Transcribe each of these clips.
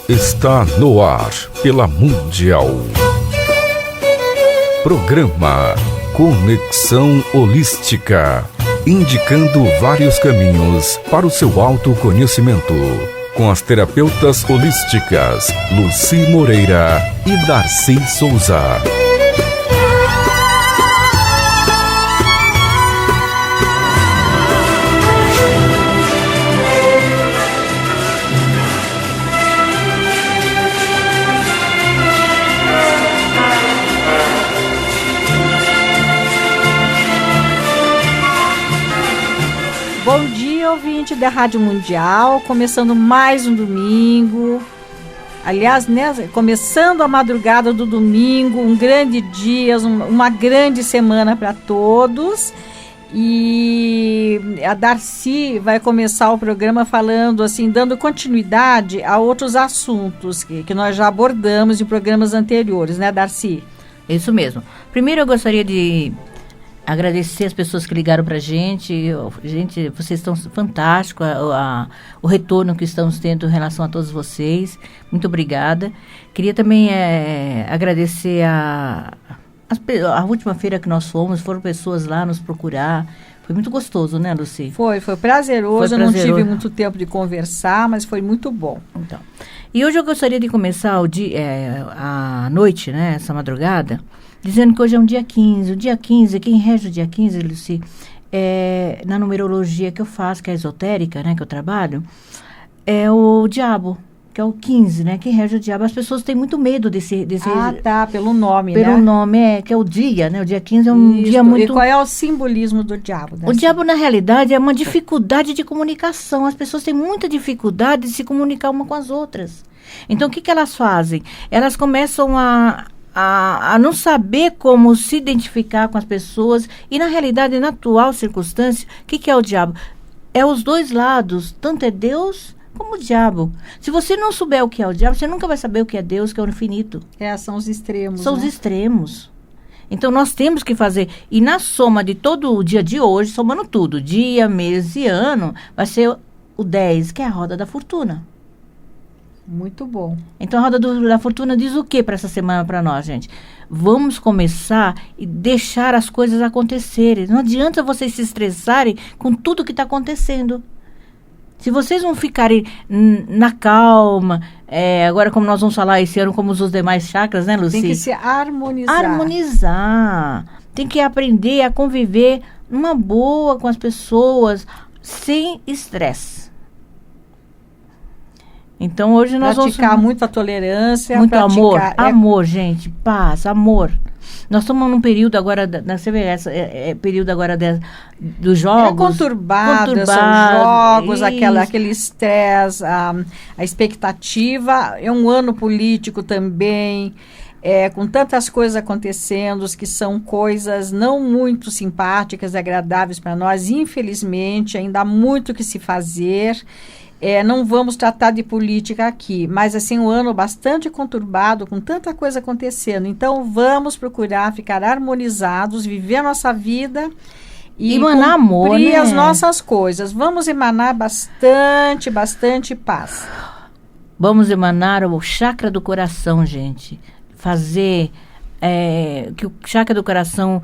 Está no ar pela Mundial. Programa Conexão Holística, indicando vários caminhos para o seu autoconhecimento, com as terapeutas holísticas Lucy Moreira e Darcy Souza. Bom dia, ouvinte da Rádio Mundial, começando mais um domingo, aliás, né, começando a madrugada do domingo, um grande dia, uma grande semana para todos. E a Darcy vai começar o programa falando assim, dando continuidade a outros assuntos que nós já abordamos em programas anteriores, né, Darcy? Isso mesmo. Primeiro eu gostaria de agradecer as pessoas que ligaram para a gente. Gente, vocês estão fantásticos, o retorno que estamos tendo em relação a todos vocês. Muito obrigada. Queria também agradecer a última feira que nós fomos, foram pessoas lá nos procurar. Foi muito gostoso, né, Lucy? Foi prazeroso. Eu não tive muito tempo de conversar, mas foi muito bom. Então, e hoje eu gostaria de começar a noite, né, essa madrugada, dizendo que hoje é um dia 15. O dia 15, quem rege o dia 15, Lucy, na numerologia que eu faço, que é esotérica, né, que eu trabalho, é o diabo, que é o 15, né? Quem rege o diabo. As pessoas têm muito medo desse... Ah, tá, pelo nome, né? Pelo nome, que é o dia, né? O dia 15 é um dia muito... E qual é o simbolismo do diabo? O diabo, na realidade, é uma dificuldade de comunicação. As pessoas têm muita dificuldade de se comunicar uma com as outras. Então, o que elas fazem? Elas começam a não saber como se identificar com as pessoas. E, na realidade, na atual circunstância, o que é o diabo? É os dois lados. Tanto é Deus como o diabo. Se você não souber o que é o diabo, você nunca vai saber o que é Deus, que é o infinito. São os extremos, São né? os extremos. Então, nós temos que fazer. E na soma de todo o dia de hoje, somando tudo, dia, mês e ano, vai ser o 10, que é a roda da fortuna. Muito bom. Então, a roda da fortuna diz o que para essa semana para nós, gente? Vamos começar e deixar as coisas acontecerem. Não adianta vocês se estressarem com tudo que está acontecendo. Se vocês não ficarem na calma, agora como nós vamos falar esse ano, como os demais chakras, né, Lucy? Tem que se harmonizar. Harmonizar. Tem que aprender a conviver numa boa com as pessoas, sem estresse. Então, hoje nós vamos... Praticar muita tolerância. Muito amor. Amor, gente. Paz, amor. Nós estamos num período agora, você vê, período agora dos jogos. Conturbado, são jogos, aquele estresse, a expectativa. É um ano político também, com tantas coisas acontecendo, que são coisas não muito simpáticas e agradáveis para nós. Infelizmente, ainda há muito que se fazer. Não vamos tratar de política aqui, mas assim, um ano bastante conturbado, com tanta coisa acontecendo. Então, vamos procurar ficar harmonizados, viver a nossa vida e emanar amor, cumprir, né, as nossas coisas. Vamos emanar bastante paz. Vamos emanar o chakra do coração, gente. Fazer que o chakra do coração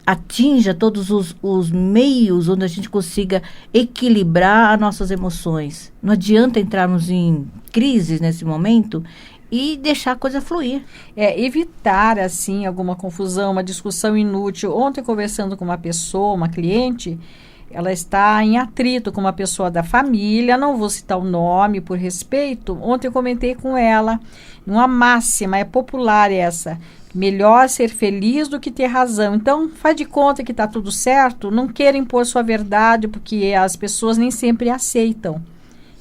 atinja todos os meios onde a gente consiga equilibrar as nossas emoções. Não adianta entrarmos em crises nesse momento e deixar a coisa fluir. Evitar, assim, alguma confusão, uma discussão inútil. Ontem, conversando com uma pessoa, uma cliente, ela está em atrito com uma pessoa da família, não vou citar o nome por respeito. Ontem eu comentei com ela, uma máxima, popular essa: melhor ser feliz do que ter razão. Então, faz de conta que está tudo certo, não queira impor sua verdade, porque as pessoas nem sempre aceitam.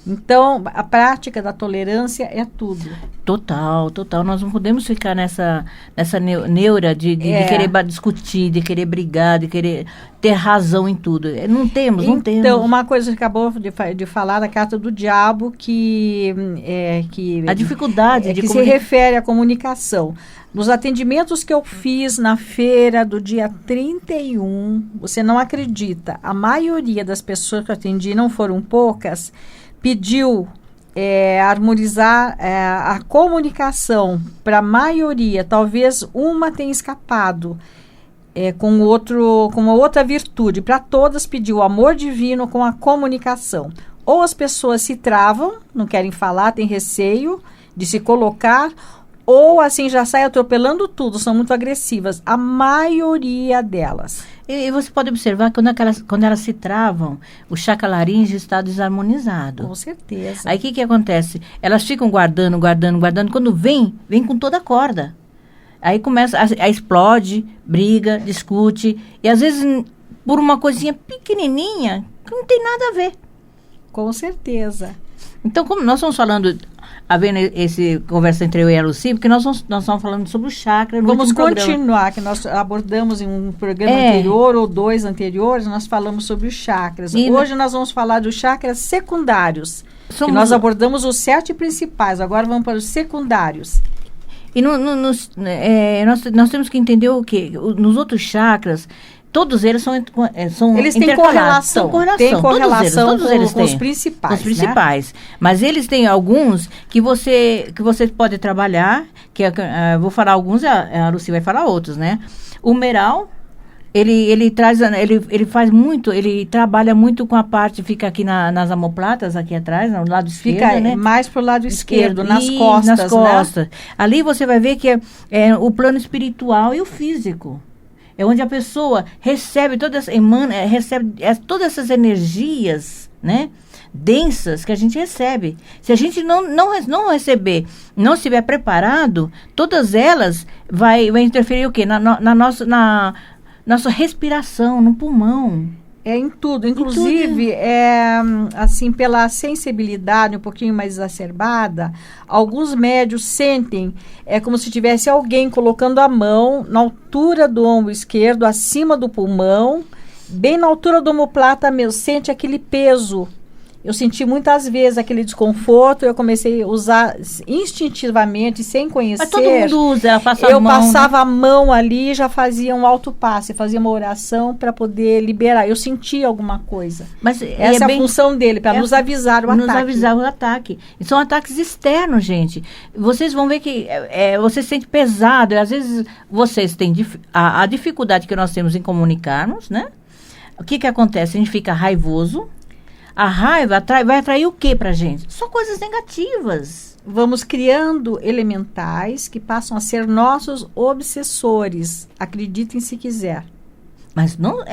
Então, a prática da tolerância é tudo. Total. Nós não podemos ficar nessa neura de querer discutir, de querer brigar, de querer ter razão em tudo. Não temos. Então, uma coisa que acabou de falar da carta do diabo, que a dificuldade de que se refere à comunicação. Nos atendimentos que eu fiz na feira do dia 31, você não acredita, a maioria das pessoas que eu atendi, não foram poucas, pediu harmonizar a comunicação para a maioria. Talvez uma tenha escapado com uma outra virtude. Para todas pedir o amor divino com a comunicação. Ou as pessoas se travam, não querem falar, têm receio de se colocar, ou assim já sai atropelando tudo, são muito agressivas. A maioria delas. E você pode observar que quando elas se travam, o chakra laríngeo está desarmonizado. Com certeza. Aí o que acontece? Elas ficam guardando. Quando vem com toda a corda. Aí começa, a explode, briga, discute. E às vezes por uma coisinha pequenininha que não tem nada a ver. Com certeza. Então, como nós estamos falando, havendo esse conversa entre eu e a Lucy, porque nós estamos falando sobre o chakra no Vamos último continuar, programa. que nós abordamos em um programa anterior ou 2 anteriores, nós falamos sobre os chakras. Hoje nós vamos falar dos chakras secundários. Que nós abordamos os 7 principais, agora vamos para os secundários. E nós temos que entender o quê? Nos outros chakras, todos eles são eles têm correlação. Tem correlação todos eles com os principais. Com os principais. Né? Mas eles têm alguns que você pode trabalhar, vou falar alguns, a Lucy vai falar outros, né? O Meral, ele faz muito, ele trabalha muito com a parte, fica aqui nas omoplatas, aqui atrás, no lado esquerdo, fica, né? Mais pro lado esquerdo, nas costas. Nas costas. Né? Ali você vai ver que é o plano espiritual e o físico. É onde a pessoa recebe todas essas energias, né, densas que a gente recebe. Se a gente não receber, não estiver preparado, todas elas vai interferir o quê? Na nossa respiração, no pulmão. Em tudo. Inclusive, assim, pela sensibilidade um pouquinho mais exacerbada, alguns médios sentem como se tivesse alguém colocando a mão na altura do ombro esquerdo, acima do pulmão, bem na altura do omoplata mesmo, sente aquele peso. Eu senti muitas vezes aquele desconforto, eu comecei a usar instintivamente, sem conhecer. Mas todo mundo usa, ela passa a mão. Eu passava a mão ali e já fazia um autopasse, fazia uma oração para poder liberar. Eu sentia alguma coisa. Mas essa é a função dele, para nos avisar o ataque. Nos avisar o ataque. E são ataques externos, gente. Vocês vão ver que você se sente pesado. Às vezes vocês têm a dificuldade que nós temos em comunicarmos, né? O que acontece? A gente fica raivoso. A raiva vai atrair o que pra gente? Só coisas negativas. Vamos criando elementais que passam a ser nossos obsessores. Acreditem se quiser. Mas não,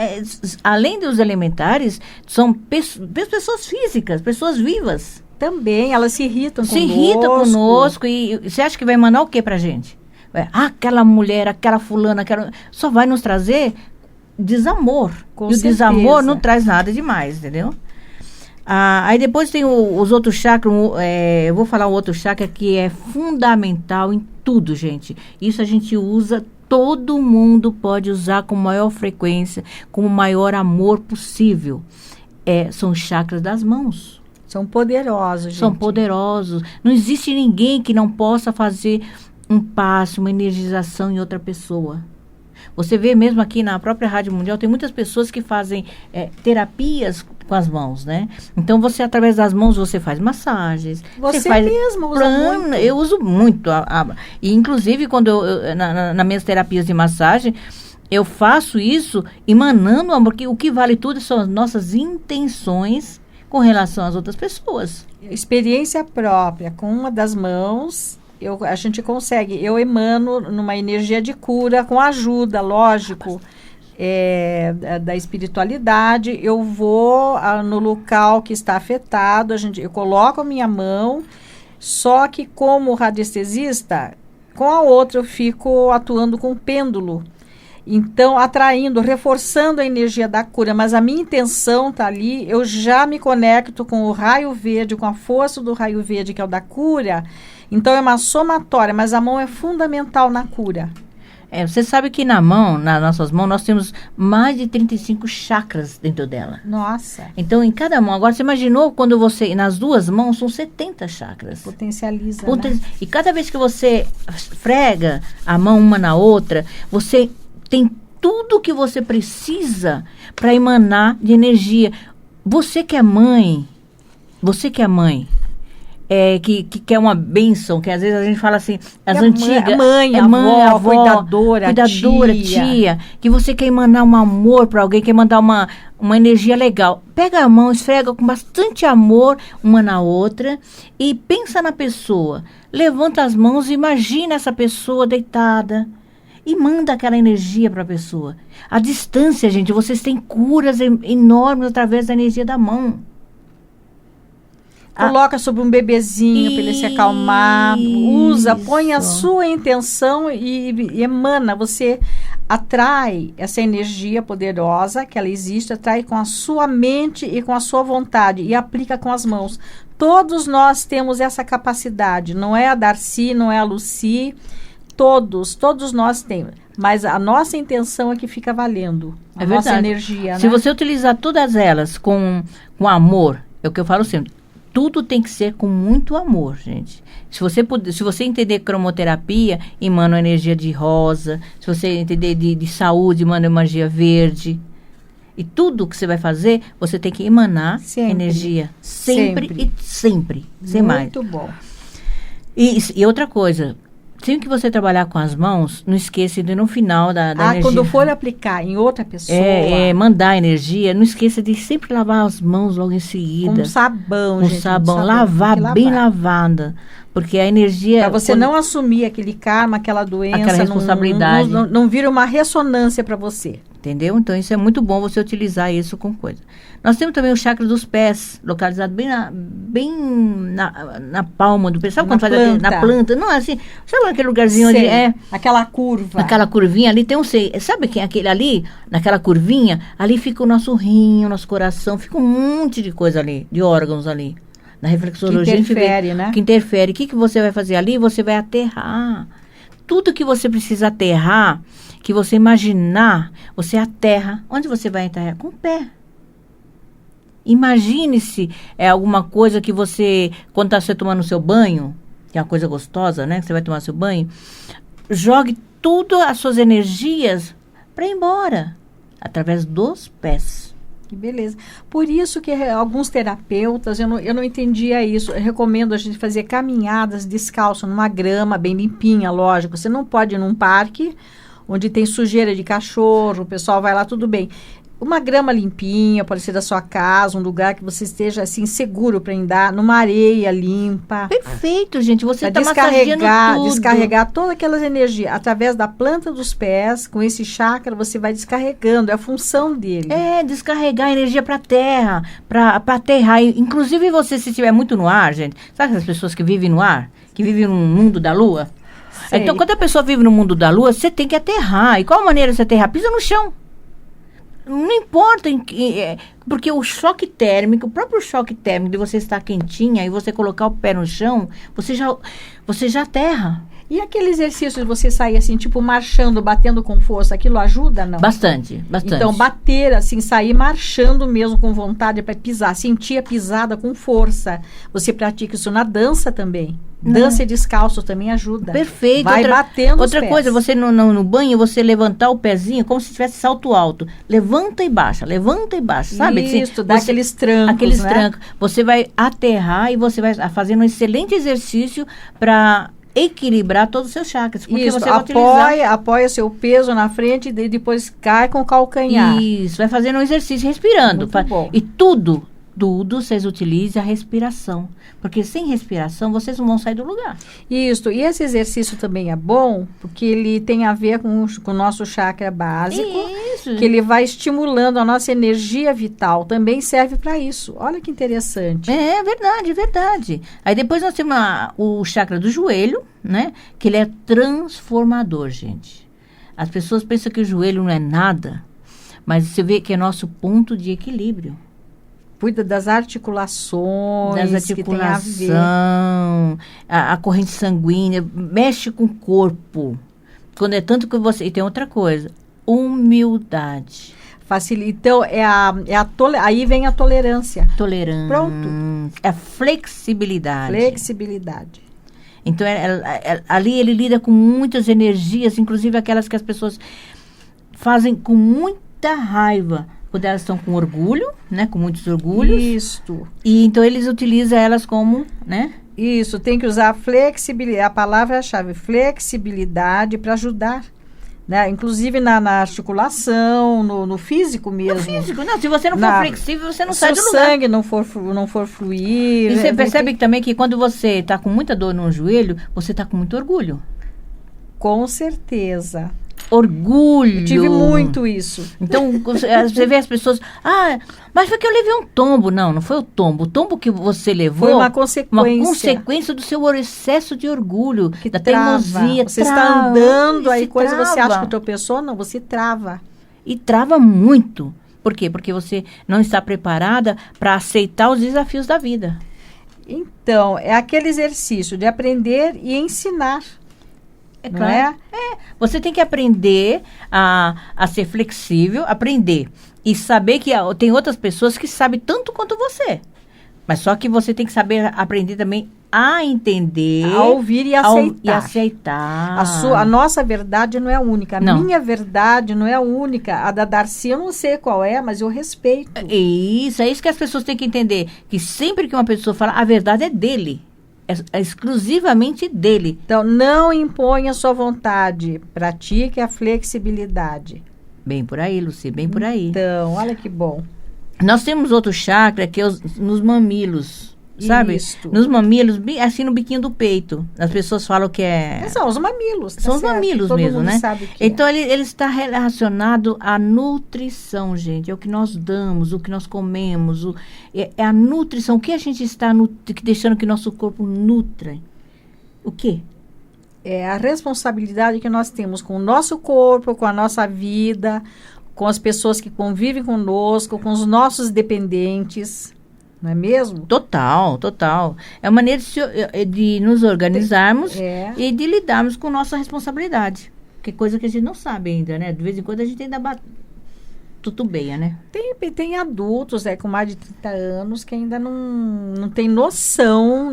além dos elementares, são pessoas físicas, pessoas vivas. Também, elas se irritam conosco. Se irritam conosco e você acha que vai mandar o que pra gente? Aquela mulher, aquela fulana, só vai nos trazer desamor. Com e certeza. O desamor não traz nada demais, entendeu? Aí depois tem os outros chakras, eu vou falar um outro chakra que é fundamental em tudo, gente. Isso a gente usa, todo mundo pode usar com maior frequência, com o maior amor possível. São os chakras das mãos. São poderosos, gente. São poderosos. Não existe ninguém que não possa fazer um passe, uma energização em outra pessoa. Você vê mesmo aqui na própria Rádio Mundial, tem muitas pessoas que fazem terapias com as mãos, né? Então, através das mãos, você faz massagens. Você faz mesmo usa muito? Eu uso muito. E, inclusive, quando nas minhas terapias de massagem, eu faço isso emanando amor, porque o que vale tudo são as nossas intenções com relação às outras pessoas. Experiência própria, com uma das mãos... a gente consegue, eu emano numa energia de cura, com ajuda, lógico, da espiritualidade. Eu vou no local que está afetado, eu coloco a minha mão, só que como radiestesista, com a outra eu fico atuando com pêndulo. Então, atraindo, reforçando a energia da cura, mas a minha intenção está ali, eu já me conecto com o raio verde, com a força do raio verde, que é o da cura. Então, é uma somatória, mas a mão é fundamental na cura. Você sabe que nas nossas mãos, nós temos mais de 35 chakras dentro dela. Nossa! Então, em cada mão. Agora, você imaginou quando nas duas mãos, são 70 chakras. Potencializa, né? E cada vez que você frega a mão uma na outra, você tem tudo que você precisa para emanar de energia. Você que é mãe, que é uma bênção, que às vezes a gente fala assim, as a antigas... mãe, avó, cuidadora, tia, que você quer emanar um amor para alguém, quer mandar uma energia legal. Pega a mão, esfrega com bastante amor uma na outra e pensa na pessoa. Levanta as mãos e imagina essa pessoa deitada e manda aquela energia para a pessoa. A distância, gente, vocês têm curas enormes através da energia da mão. Coloca sobre um bebezinho para ele se acalmar. Põe a sua intenção e emana. Você atrai essa energia poderosa que ela existe, atrai com a sua mente e com a sua vontade e aplica com as mãos. Todos nós temos essa capacidade. Não é a Darcy, não é a Lucy. Todos nós temos. Mas a nossa intenção é que fica valendo. A nossa energia, Se você utilizar todas elas com amor, é o que eu falo sempre. Tudo tem que ser com muito amor, gente. Se você entender cromoterapia, emana uma energia de rosa. Se você entender de saúde, emana uma energia verde. E tudo que você vai fazer, você tem que emanar energia. Sempre. Sem mais. Muito bom. E outra coisa... Sempre que você trabalhar com as mãos, não esqueça de no final da energia. Quando for aplicar em outra pessoa. Mandar energia, não esqueça de sempre lavar as mãos logo em seguida. Com sabão, gente. Com sabão, lavar bem lavada. Porque a energia... Para você não assumir aquele karma, aquela doença. Aquela responsabilidade. Não vira uma ressonância para você. Entendeu? Então, isso é muito bom você utilizar isso com coisa. Nós temos também o chakra dos pés, localizado bem na palma do pé. Sabe quando faz aqui, na planta? Não, assim, sabe aquele lugarzinho ali? Aquela curva. Aquela curvinha ali tem sabe quem é aquele ali? Naquela curvinha, ali fica o nosso rim, o nosso coração, fica um monte de coisa ali, de órgãos ali. Na reflexologia. Que interfere, né? Que interfere. O que você vai fazer ali? Você vai aterrar. Tudo que você precisa aterrar, que você imaginar, você aterra. Onde você vai aterrar? Com o pé. Imagine-se alguma coisa que você, quando está você tomando seu banho, que é uma coisa gostosa, né? Que você vai tomar seu banho, jogue tudo as suas energias para ir embora, através dos pés. Que beleza. Por isso que alguns terapeutas, eu não entendia isso, eu recomendo a gente fazer caminhadas descalço, numa grama bem limpinha, lógico. Você não pode ir num parque onde tem sujeira de cachorro, o pessoal vai lá, tudo bem. Uma grama limpinha, pode ser da sua casa, um lugar que você esteja assim seguro para andar, numa areia limpa. Perfeito, gente. Você está massageando tudo. Descarregar todas aquelas energias através da planta dos pés, com esse chakra você vai descarregando, é a função dele. Descarregar energia para a terra, para aterrar. Inclusive você, se estiver muito no ar, gente, sabe as pessoas que vivem no ar, que vivem no mundo da lua? Sei. Então, quando a pessoa vive no mundo da lua, você tem que aterrar. E qual maneira você aterrar? Pisa no chão. Não importa, porque o choque térmico, o próprio choque térmico de você estar quentinha e você colocar o pé no chão, você já aterra. E aquele exercício de você sair assim, tipo marchando, batendo com força, aquilo ajuda, não? Bastante. Então, bater assim, sair marchando mesmo com vontade para pisar, sentir a pisada com força. Você pratica isso na dança também. Dança descalço também ajuda. Perfeito. Vai batendo os outra pés. Coisa, você no banho, você levantar o pezinho como se tivesse salto alto. Levanta e baixa, sabe? Isso, dá aqueles trancos, trancos. Você vai aterrar e você vai fazendo um excelente exercício para equilibrar todos os seus chakras. Porque isso, você vai apoia seu peso na frente e depois cai com o calcanhar. Isso, vai fazendo um exercício respirando. Muito bom. E tudo vocês utilizem a respiração. Porque sem respiração, vocês não vão sair do lugar. Isso. E esse exercício também é bom, porque ele tem a ver com o nosso chakra básico. Isso. Que ele vai estimulando a nossa energia vital. Também serve para isso. Olha que interessante. É verdade. Aí depois nós temos o chakra do joelho, né? Que ele é transformador, gente. As pessoas pensam que o joelho não é nada, mas você vê que é nosso ponto de equilíbrio. Cuida das articulações, que tem a ver. A corrente sanguínea, mexe com o corpo. Quando é tanto que você... E tem outra coisa, humildade. Facilita. Então, aí vem a tolerância. Pronto. É a flexibilidade. Então, ali ele lida com muitas energias, inclusive aquelas que as pessoas fazem com muita raiva. Quando elas estão com orgulho, né? Com muitos orgulhos. Isso. E então eles utilizam elas como, né? Isso, tem que usar flexibilidade, a palavra-chave, flexibilidade para ajudar, né? Inclusive na articulação, no físico mesmo. No físico, não. Se você não for flexível, você não sai do lugar. Se o sangue não for fluir... E você percebe também que quando você está com muita dor no joelho, você está com muito orgulho. Com certeza. Orgulho. Eu tive muito isso. Então, você vê as pessoas... mas foi que eu levei um tombo. Não foi o tombo. O tombo que você levou... Foi uma consequência. Uma consequência do seu excesso de orgulho, que da trava. teimosia. Você está andando, aí coisa trava. Você acha que tropeçou? Não, você trava. E trava muito. Por quê? Porque você não está preparada para aceitar os desafios da vida. Então, é aquele exercício de aprender e ensinar. É claro. Você tem que aprender a ser flexível, aprender. E saber que tem outras pessoas que sabem tanto quanto você. Mas só que você tem que saber aprender também a entender. A ouvir e aceitar. A nossa verdade não é a única. Não. Minha verdade não é a única. A da Darcy eu não sei qual é, mas eu respeito. É isso que as pessoas têm que entender. Que sempre que uma pessoa fala, a verdade é dele. É exclusivamente dele. Então, não imponha a sua vontade. Pratique a flexibilidade. Bem por aí, Luci, bem por aí. Então, olha que bom. Nós temos outro chakra que é nos mamilos, sabe? Isto. Nos mamilos, assim no biquinho do peito. As pessoas falam que São os mamilos. São os mamilos todo mesmo, mundo né? Sabe que então, ele está relacionado à nutrição, gente. É o que nós damos, o que nós comemos. É a nutrição. O que a gente está deixando que nosso corpo nutra? O quê? É a responsabilidade que nós temos com o nosso corpo, com a nossa vida, com as pessoas que convivem conosco, com os nossos dependentes, não é mesmo? Total. É uma maneira de nos organizarmos e de lidarmos com nossa responsabilidade. Que é coisa que a gente não sabe ainda, né? De vez em quando a gente ainda tutubeia, né? Tem adultos com mais de 30 anos que ainda não tem noção,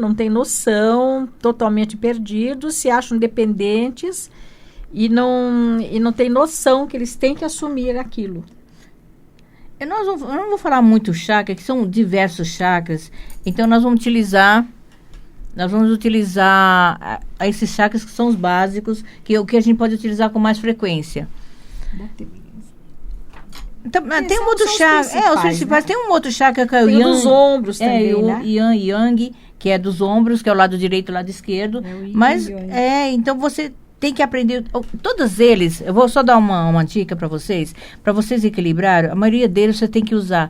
totalmente perdidos, se acham dependentes e não tem noção que eles têm que assumir aquilo. Eu não vou falar muito chakra, que são diversos chakras, então nós vamos utilizar esses chakras que são os básicos, que é o que a gente pode utilizar com mais frequência. Então, tem um outro chakra. Os principais. Né? Tem um outro chakra que é o Yang. Dos ombros também, o né? Yang, que é dos ombros, que é o lado direito e o lado esquerdo. Mas, então você tem que aprender. Todos eles, eu vou só dar uma dica para vocês equilibrarem. A maioria deles você tem que usar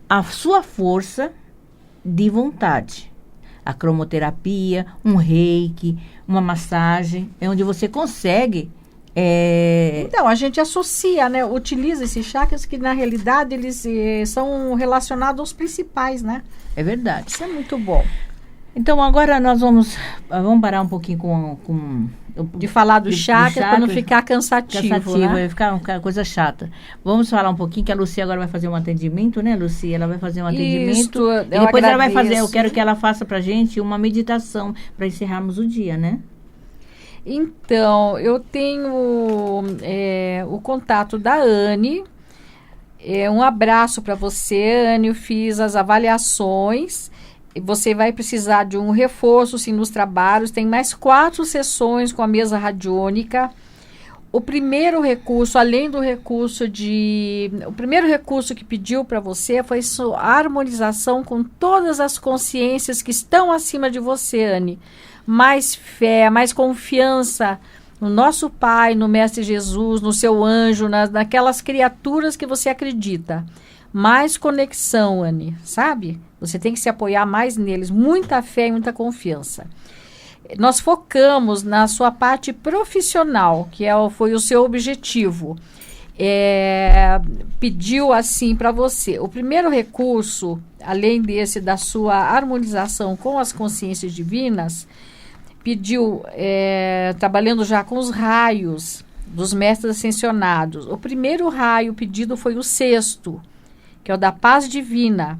a sua força de vontade. A cromoterapia, um reiki, uma massagem, é onde você consegue. Então, a gente associa, né? Utiliza esses chakras que, na realidade, eles são relacionados aos principais, né? É verdade. Isso é muito bom. Então, agora nós vamos parar um pouquinho de falar do chakra para não ficar cansativo, né? Vai ficar uma coisa chata. Vamos falar um pouquinho, que a Lucy agora vai fazer um atendimento, né, Lucy? Ela vai fazer um atendimento. E depois ela vai fazer, eu quero que ela faça pra gente uma meditação para encerrarmos o dia, né? Então, eu tenho o contato da Anne. Um abraço para você, Anne. Eu fiz as avaliações. Você vai precisar de um reforço, sim, nos trabalhos. Tem mais 4 sessões com a mesa radiônica. O primeiro recurso, além do recurso o primeiro recurso que pediu para você foi sua harmonização com todas as consciências que estão acima de você, Anne. Mais fé, mais confiança no nosso Pai, no Mestre Jesus, no seu anjo, naquelas criaturas que você acredita. Mais conexão, Anne, sabe? Você tem que se apoiar mais neles. Muita fé e muita confiança. Nós focamos na sua parte profissional, que foi o seu objetivo. Pediu assim para você. O primeiro recurso, além desse da sua harmonização com as consciências divinas, pediu, trabalhando já com os raios dos mestres ascensionados. O primeiro raio pedido foi o 6º, que é o da paz divina.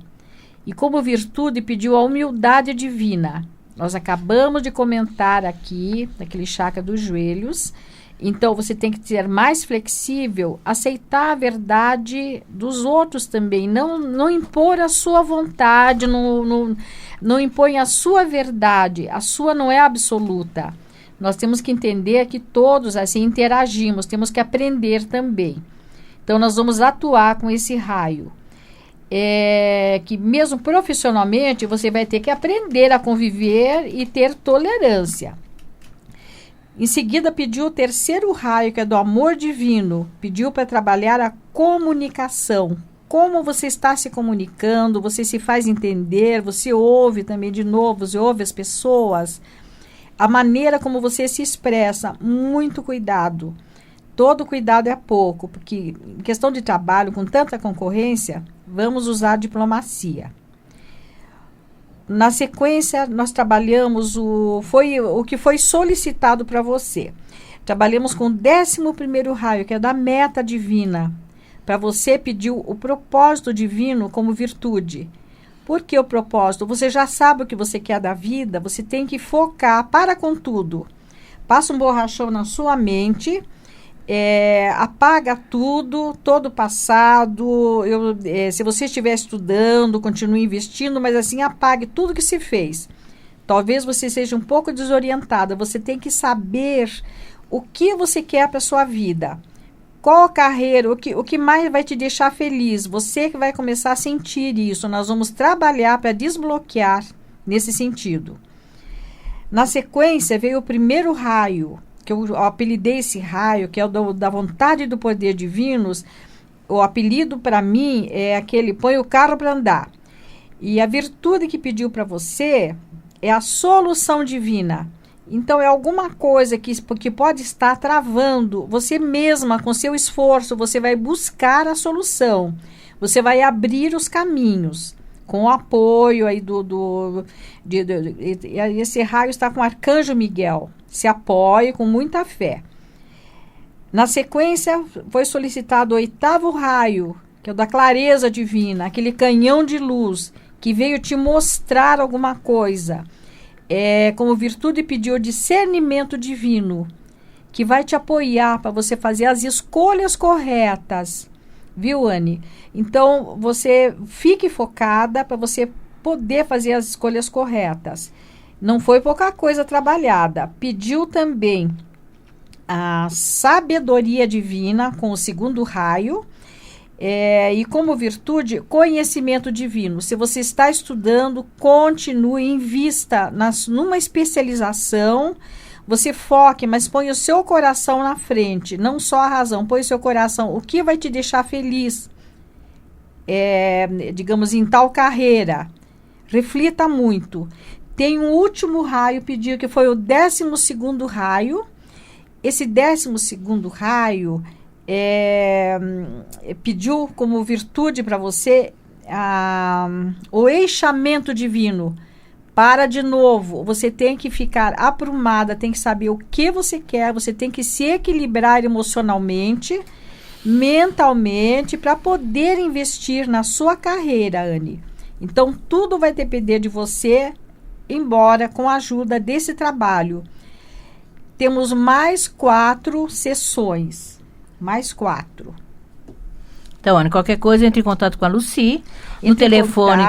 E como virtude pediu a humildade divina. Nós acabamos de comentar aqui, naquele chakra dos joelhos. Então, você tem que ser mais flexível, aceitar a verdade dos outros também, não impor a sua vontade, não impõe a sua verdade, a sua não é absoluta. Nós temos que entender que todos assim interagimos, temos que aprender também. Então, nós vamos atuar com esse raio. Que mesmo profissionalmente, você vai ter que aprender a conviver e ter tolerância. Em seguida, pediu o terceiro raio, que é do amor divino. Pediu para trabalhar a comunicação. Como você está se comunicando, você se faz entender, você ouve também de novo, você ouve as pessoas. A maneira como você se expressa, muito cuidado. Todo cuidado é pouco, porque em questão de trabalho, com tanta concorrência, vamos usar a diplomacia. Na sequência, nós trabalhamos o que foi solicitado para você. Trabalhamos com o 11º raio, que é da meta divina. Para você, pediu o propósito divino como virtude. Por que o propósito? Você já sabe o que você quer da vida, você tem que focar, para com tudo. Passa um borrachão na sua mente, apaga tudo, todo o passado. Se você estiver estudando, continue investindo, mas assim, apague tudo que se fez. Talvez você seja um pouco desorientada, você tem que saber o que você quer para a sua vida. Qual a carreira, o que mais vai te deixar feliz? Você que vai começar a sentir isso. Nós vamos trabalhar para desbloquear nesse sentido. Na sequência, veio o primeiro raio, que eu apelidei esse raio, que é o da vontade e do poder divinos. O apelido para mim é aquele, põe o carro para andar. E a virtude que pediu para você é a solução divina. Então, é alguma coisa que pode estar travando. Você mesma, com seu esforço, você vai buscar a solução. Você vai abrir os caminhos. Com o apoio aí esse raio está com o Arcanjo Miguel. Se apoie com muita fé. Na sequência, foi solicitado o 8º raio, que é o da clareza divina. Aquele canhão de luz que veio te mostrar alguma coisa. Como virtude, pediu o discernimento divino, que vai te apoiar para você fazer as escolhas corretas, viu, Anne? Então, você fique focada para você poder fazer as escolhas corretas. Não foi pouca coisa trabalhada. Pediu também a sabedoria divina com o 2º raio, e como virtude, conhecimento divino. Se você está estudando, continue, invista numa especialização, você foque, mas põe o seu coração na frente, não só a razão, põe o seu coração, o que vai te deixar feliz, digamos, em tal carreira. Reflita muito. Tem um último raio, pediu, que foi o 12º raio. Esse 12º raio pediu como virtude para você o eixamento divino. Para de novo, você tem que ficar aprumada, tem que saber o que você quer, você tem que se equilibrar emocionalmente, mentalmente, para poder investir na sua carreira, Anne. Então, tudo vai depender de você, embora com a ajuda desse trabalho. Temos mais 4 sessões. Mais 4. Então, Ana, qualquer coisa, entre em contato com a Lucy. No telefone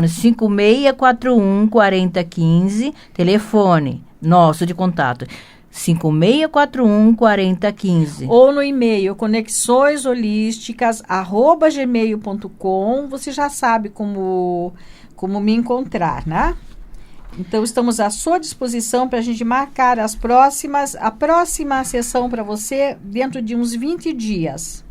5641 4015. Telefone nosso de contato. 5641 4015. Ou no e-mail conexõesholísticas@gmail.com. Você já sabe como me encontrar, né? Então, estamos à sua disposição para a gente marcar a próxima sessão para você dentro de uns 20 dias.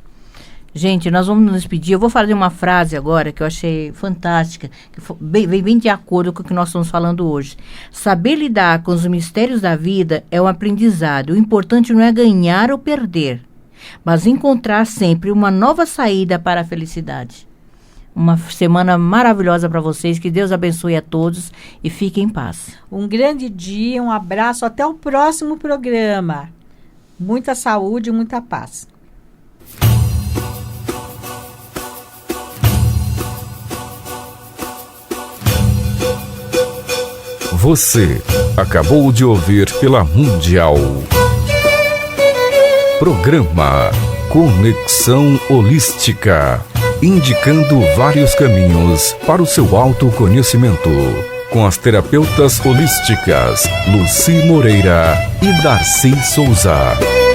Gente, nós vamos nos despedir. Eu vou fazer uma frase agora que eu achei fantástica, que vem bem de acordo com o que nós estamos falando hoje. Saber lidar com os mistérios da vida é um aprendizado. O importante não é ganhar ou perder, mas encontrar sempre uma nova saída para a felicidade. Uma semana maravilhosa para vocês. Que Deus abençoe a todos e fiquem em paz. Um grande dia, um abraço. Até o próximo programa. Muita saúde e muita paz. Você acabou de ouvir pela Mundial Programa Conexão Holística, indicando vários caminhos para o seu autoconhecimento, com as terapeutas holísticas Lucy Moreira e Darcy Souza.